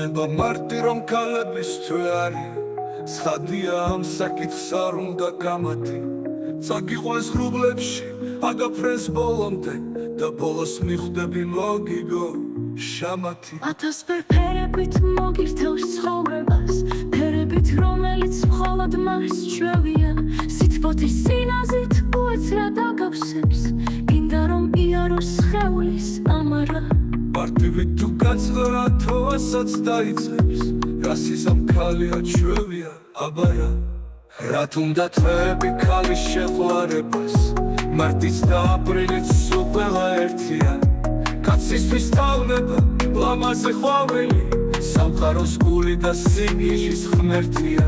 დავნება მარტი რომ ქალების თვე ცხადია ამ საკითხს არ უნდა გამათი წაგიყვანს ღრუბლებში აგაფრენს ბოლომდე და ბოლოს მიხვდები მოგიგო შამათი ათასფერ ფერებით მოგირთავს ცხოვრებას ფერებით რომელიც მხოლოდ მას ჩვევია სიტყვოთის სინაზით უეცრად აგავსებს გინდა რომ იაროს სხეულის ამარა მარტივით თუ გაცხარა თოვასაც დაიწყებს რასიზმ ქალია ჩვევია აბარა რაც უნდა თვეები ქალის შეყვარებას მარტიც და აპრილიც სულ ყველა ერთია კაცისთვის თავნება ლამაზე ყვავილი სამყაროს გული და სიგიჟის ღმერთია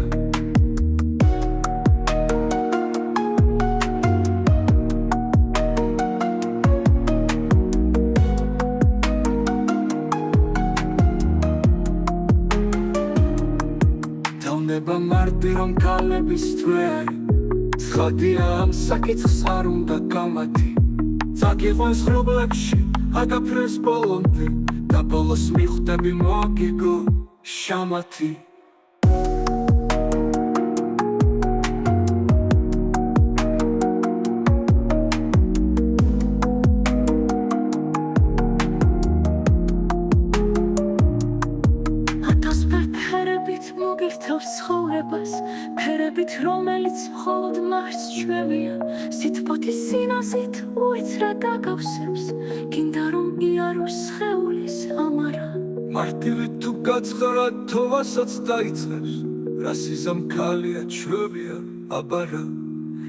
დავნება მარტი რომ ქალების თვე ცხადია ამ საკითხს არ უნდა გამათი წაგიყვანს ღრუბლებში აგაფრენს ბოლომდე და ბოლოს მიხვდები მოგიგო შამათი ათასფერ ფერებით მოგირთავს ცხოვრებას ფერებით რომელიც მხოლოდ მას ჩვევია სიტყვოთის სინაზით უეცრად აგავსებს გინდა რომ იაროს სხეულის ამარა მარტივით თუ გაცხარა თოვასაც დაიწყებს რასიზმ ქალია ჩვევია აბარა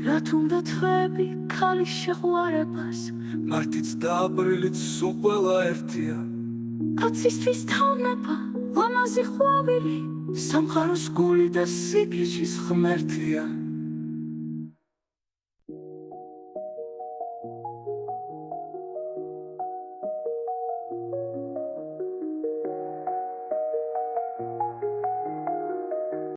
რაც უნდა თვეები ქალის შეყვარებას მარტიც და აპრილიც სულ ყველა ერთია კაცისთვის თავნება ლამაზი ყვავილი სამყაროს გული და სიგიჟის ღმერთია